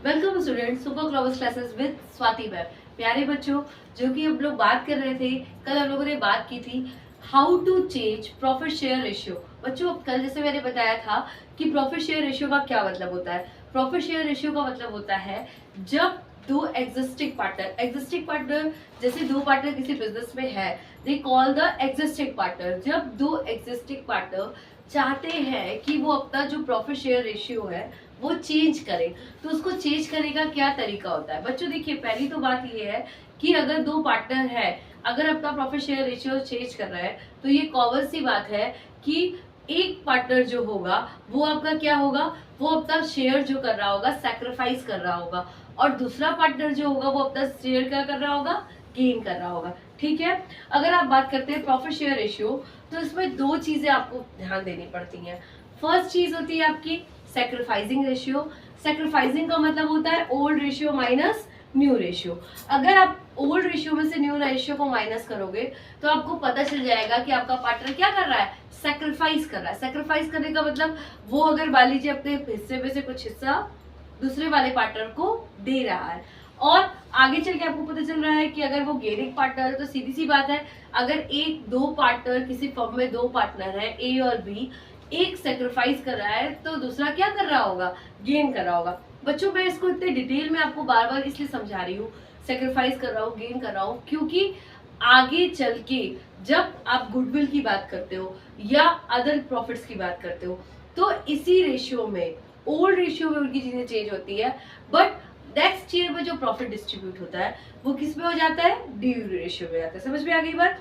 Welcome student super class classes with Swati ma'am. प्यारे बच्चों, जो कि हम लोग बात कर रहे थे, कल हम लोगों ने बात की थी how to change profit share ratio. बच्चों, कल जैसे मैंने बताया था कि प्रॉफिट शेयर रेशियो का क्या मतलब होता है। प्रॉफिट शेयर रेशियो का मतलब होता है जब दो एग्जिस्टिंग पार्टनर जैसे दो पार्टनर किसी बिजनेस में है, they call the existing partner. जब दो एग्जिस्टिंग पार्टनर चाहते हैं कि वो अपना जो प्रॉफिट शेयर रेशियो है वो चेंज करें, तो उसको चेंज करने का क्या तरीका होता है। बच्चों देखिए, पहली तो बात ये है कि अगर दो पार्टनर है, अगर अपना प्रॉफिट शेयर रेशियो चेंज कर रहा है, तो ये कॉमन सी बात है कि एक पार्टनर जो होगा वो आपका क्या होगा, वो अपना शेयर जो कर रहा होगा सैक्रिफाइस कर रहा होगा, और दूसरा पार्टनर जो होगा वो अपना शेयर क्या कर रहा होगा, गेन कर रहा होगा। ठीक है। अगर आप बात करते हैं प्रॉफिट शेयर रेशियो, तो इसमें दो चीजें आपको ध्यान देनी पड़ती हैं। फर्स्ट चीज होती है आपकी सैक्रिफाइसिंग रेशियो। सैक्रिफाइसिंग का मतलब होता है old ratio minus new ratio. अगर आप ओल्ड रेशियो में से न्यू रेशियो को माइनस करोगे तो आपको पता चल जाएगा कि आपका पार्टनर क्या कर रहा है, सैक्रिफाइस कर रहा है। सैक्रिफाइस करने का मतलब वो अगर मान लीजिए अपने हिस्से में से कुछ हिस्सा दूसरे वाले पार्टनर को दे रहा है, और आगे चल के आपको पता चल रहा है कि अगर वो गेनिंग पार्टनर है तो सीधी सी बात है, अगर एक दो पार्टनर किसी फर्म में दो पार्टनर है ए और बी, एक सेक्रीफाइस कर रहा है तो दूसरा क्या कर रहा होगा, गेन कर रहा होगा। बच्चों, मैं इसको इतने डिटेल में आपको बार बार इसलिए समझा रही हूँ, सेक्रीफाइस कर रहा हूँ, गेन कर रहा हूँ, क्योंकि आगे चल के जब आप गुडविल की बात करते हो या अदर प्रॉफिट्स की बात करते हो, तो इसी रेशियो में, ओल्ड रेशियो में उनकी चीजें चेंज होती है, बट नेक्स्ट ईयर में जो प्रॉफिट डिस्ट्रीब्यूट होता है वो किस में हो जाता है, ड्यू रेशियो में आता है। समझ में आ गई बात?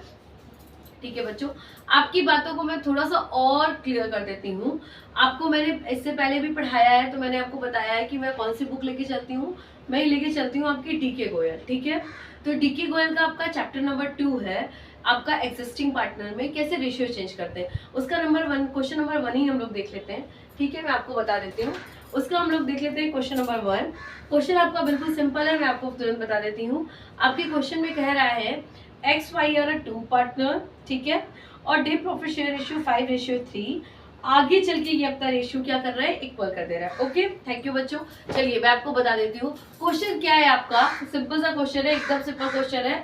ठीक है बच्चों, आपकी बातों को मैं थोड़ा सा और क्लियर कर देती हूँ। आपको मैंने इससे पहले भी पढ़ाया है, तो मैंने आपको बताया है कि मैं कौन सी बुक लेके चलती हूँ। मैं लेके चलती हूँ आपकी डीके गोयल। ठीक है, तो डीके गोयल का आपका चैप्टर नंबर 2 है, आपका एक्सिस्टिंग पार्टनर में कैसे रेशियो चेंज करते हैं। उसका नंबर 1, क्वेश्चन नंबर 1 ही हम लोग देख लेते हैं। ठीक है, मैं आपको बता देती हूँ। उसका हम लोग देख लेते हैं क्वेश्चन नंबर 1। क्वेश्चन आपका बिल्कुल सिंपल है, मैं आपको तुरंत बता देती हूँ। आपके क्वेश्चन में कह रहा है X Y are a 2 partner, ठीक है, और डे प्रॉफिट शेयर रेशियो 5:3। आगे चल के ये अपना रेशियो क्या कर रहा है, इक्वल कर दे रहा है। ओके, थैंक यू बच्चों। चलिए मैं आपको बता देती हूँ क्वेश्चन क्या है आपका। सिंपल सा क्वेश्चन है, एकदम सिंपल क्वेश्चन है।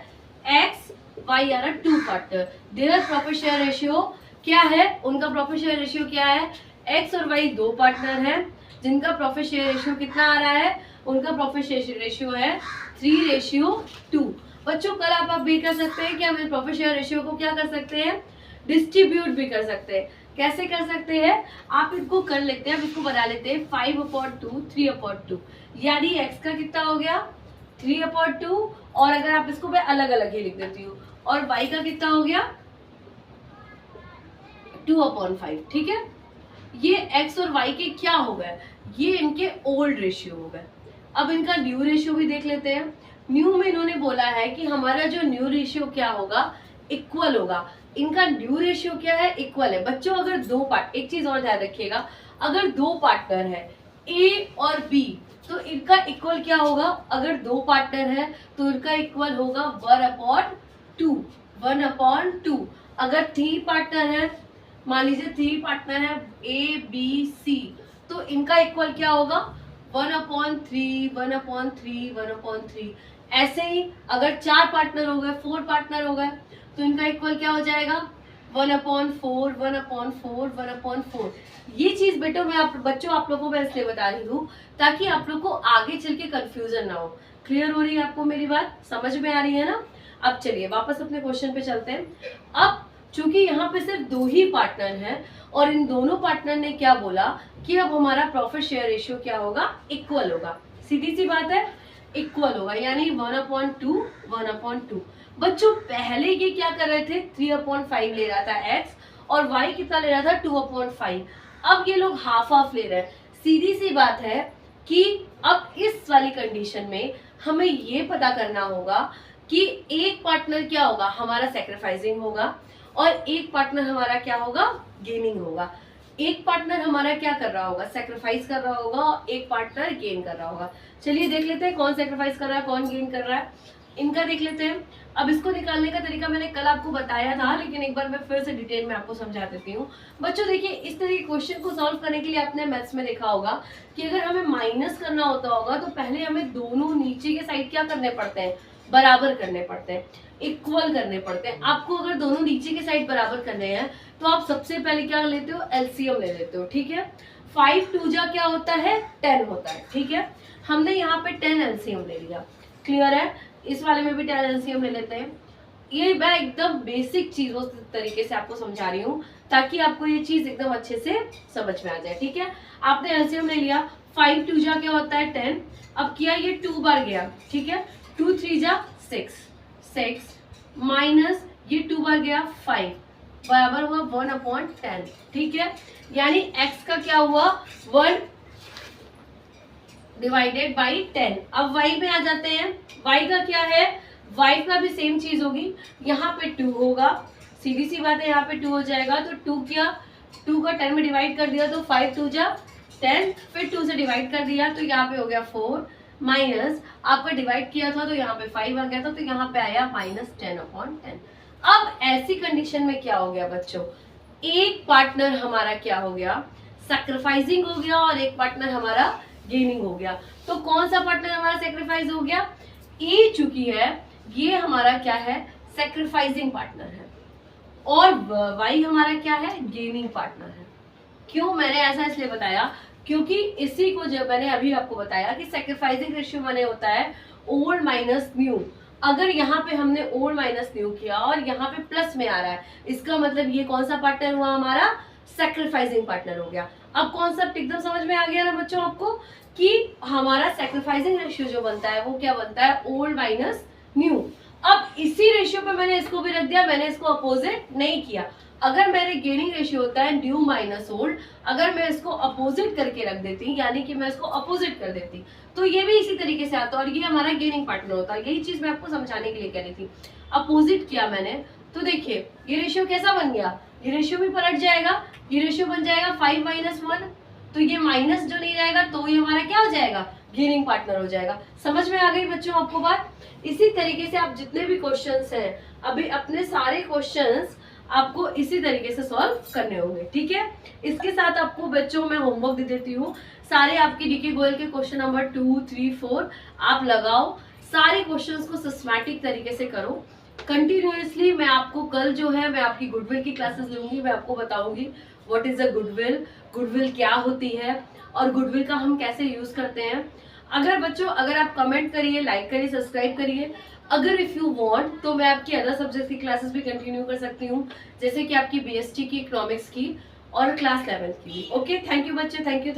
X Y are a 2 partner, their profit share ratio क्या है, उनका प्रॉफिट शेयर रेशियो क्या है। एक्स और वाई दो पार्टनर है जिनका प्रॉफिट शेयर रेशियो कितना आ रहा है, उनका प्रॉफिट शेयर रेशियो है 3:2। बच्चों, कल आप भी कर सकते हैं कि हम इस प्रॉफिट शेयर रेशियो को क्या कर सकते हैं, डिस्ट्रीब्यूट भी कर सकते हैं। कैसे कर सकते हैं, आप इनको कर लेते हैं, आप इसको बना लेते हैं 5/2 3/2, यानी x का कितना हो गया 3/2, और अगर आप इसको मैं अलग अलग ही लिख देती हूँ, और y का कितना हो गया 2/5। ठीक है, ये x और y के क्या हो गए, ये इनके ओल्ड रेशियो हो गए। अब इनका न्यू रेशियो भी देख लेते हैं। न्यू में इन्होंने बोला है कि हमारा जो न्यू रेशियो क्या होगा, इक्वल होगा। इनका न्यू रेशियो क्या है, इक्वल है। बच्चों, अगर दो पार्ट, एक चीज और ध्यान रखिएगा, अगर दो पार्टनर है ए और बी, तो इनका इक्वल क्या होगा, अगर दो पार्टनर है तो इनका इक्वल होगा 1/2, 1/2। अगर 3 पार्टनर है, मान लीजिए 3 पार्टनर है ए बी सी, तो इनका इक्वल क्या होगा 1/3, 1/3, 1/3। ऐसे ही अगर 4 पार्टनर हो गए, 4 पार्टनर हो गए, तो इनका इक्वल क्या हो जाएगा 1/4, 1/4, 1/4। ये चीज बेटो मैं बच्चों आप लोगों को मैं इसलिए बता रही हूँ ताकि आप लोग को आगे चल के कंफ्यूजन ना हो। क्लियर हो रही है आपको मेरी बात, समझ में आ रही है ना? अब चलिए वापस अपने क्वेश्चन पे चलते हैं। अब चूंकि यहाँ पे सिर्फ दो ही पार्टनर हैं, और इन दोनों पार्टनर ने क्या बोला कि अब हमारा प्रॉफिट शेयर रेशियो क्या होगा, इक्वल होगा। सीधी सी बात है, इक्वल होगा, यानी 1/2, 1/2। बच्चों, पहले ये क्या कर रहे थे, 3/5 ले रहा था x, और y कितना ले रहा था 2/5। अब ये लोग हाफ हाफ ले रहे हैं। सीधी सी बात है कि अब इस वाली कंडीशन में हमें ये पता करना होगा कि एक पार्टनर क्या होगा, हमारा सैक्रिफाइसिंग होगा, और एक पार्टनर हमारा क्या होगा, गेनिंग होगा। एक पार्टनर हमारा क्या कर रहा होगा, सेक्रीफाइस कर रहा होगा, और एक पार्टनर गेन कर रहा होगा। चलिए देख लेते हैं कौन सेक्रीफाइस कर रहा है, कौन गेन कर रहा है, इनका देख लेते हैं। अब इसको निकालने का तरीका मैंने कल आपको बताया था, लेकिन एक बार मैं फिर से डिटेल में आपको समझा देती हूँ। बच्चों देखिए, इस तरह के क्वेश्चन को सॉल्व करने के लिए आपने मैथ्स में देखा होगा कि अगर हमें माइनस करना होता होगा तो पहले हमें दोनों नीचे के साइड क्या करने पड़ते हैं, बराबर करने पड़ते हैं, इक्वल करने पड़ते हैं। आपको अगर दोनों नीचे के साइड बराबर करने हैं तो आप सबसे पहले क्या लेते हो, एलसीएम ले लेते हो, ठीक है। 5 2 जा क्या होता है, 10 होता है, ठीक है। हमने यहाँ पे 10 एलसीएम ले लिया, क्लियर है। इस वाले में भी 10 एलसीएम ले लेते हैं। ये मैं एकदम बेसिक चीजों तरीके से आपको समझा रही हूँ ताकि आपको ये चीज एकदम अच्छे से समझ में आ जाए, ठीक है। आपने एलसीएम ले लिया, 5 2 जा क्या होता है 10, अब किया ये 2 बार गया, ठीक है। 2 3 जा 6 माइनस ये 2 बार गया 5 बराबर हुआ 1/10, ठीक है। यानी x का क्या हुआ, 1 डिवाइडेड बाई 10। अब y में आ जाते हैं, y का क्या है, y का भी सेम चीज होगी, यहाँ पे 2 होगा, सीधी सी बात है, यहाँ पे 2 हो जाएगा। तो 2 किया, 2 का 10 में डिवाइड कर दिया तो 5 2 जा 10, फिर 2 से डिवाइड कर दिया तो यहाँ पे हो गया 4, माइनस आपका डिवाइड किया था तो यहाँ पे 5 आ गया था, तो यहाँ पे आया -10/10। अब ऐसी कंडीशन में क्या हो गया बच्चों, एक पार्टनर हमारा क्या हो गया, सैक्रिफाइसिंग हो गया, और एक पार्टनर हमारा गेनिंग हो गया। तो कौन सा पार्टनर हमारा सैक्रिफाइस हो गया, ए चुकी है, ये हमारा क्या है, सैक्रिफाइसिंग पार्टनर है, और वाई हमारा क्या है, गेनिंग पार्टनर है। क्यों मैंने ऐसा इसलिए बताया, क्योंकि इसी को जब मैंने अभी आपको बताया कि सैक्रिफाइसिंग रेशियो माने होता है ओल्ड माइनस न्यू। अगर यहाँ पे हमने ओल्ड माइनस न्यू किया और यहाँ पे प्लस में आ रहा है, इसका मतलब ये कौन सा पार्टनर हुआ हमारा, सैक्रिफाइसिंग पार्टनर हो गया। अब कॉन्सेप्ट एकदम समझ में आ गया ना बच्चों आपको, कि हमारा सैक्रिफाइसिंग रेशियो जो बनता है वो क्या बनता है, ओल्ड माइनस न्यू। अब इसी रेशियो पे मैंने इसको भी रख दिया, मैंने इसको अपोजिट नहीं किया। अगर मेरे गेनिंग रेशियो होता है न्यू माइनस ओल्ड, अगर मैं इसको अपोजिट करके रख देती, यानी कि मैं इसको अपोजिट कर देती, तो ये भी इसी तरीके से आता और ये हमारा गेनिंग पार्टनर होता है। यही चीज मैं आपको समझाने के लिए कह रही थी। अपोजिट किया मैंने तो देखिए ये रेशियो कैसा बन गया, ये रेशियो भी पलट जाएगा, ये रेशियो बन जाएगा 5 - 1, तो ये माइनस जो नहीं रहेगा तो ये हमारा क्या हो जाएगा, गेनिंग पार्टनर हो जाएगा। समझ में आ गई बच्चों आपको बात। इसी तरीके से आप जितने भी क्वेश्चंस हैं, अभी अपने सारे क्वेश्चंस आपको इसी तरीके से सॉल्व करने होंगे, ठीक है। इसके साथ आपको बच्चों मैं होमवर्क दे देती हूँ, सारे आपके डीके गोयल के क्वेश्चन नंबर 2 3 4 आप लगाओ, सारे क्वेश्चंस को सिस्टमैटिक तरीके से करो कंटिन्यूअसली। मैं आपको कल जो है मैं आपकी गुडविल की क्लासेस लूंगी, मैं आपको बताऊंगी what is a goodwill, goodwill क्या होती है और गुडविल का हम कैसे यूज करते हैं। अगर बच्चों अगर आप कमेंट करिए, लाइक करिए, सब्सक्राइब करिए। अगर इफ यू वांट तो मैं आपकी अदर सब्जेक्ट की क्लासेस भी कंटिन्यू कर सकती हूँ, जैसे कि आपकी बीएसटी की, इकोनॉमिक्स की और क्लास 11 की भी। ओके, थैंक यू बच्चे, थैंक यू।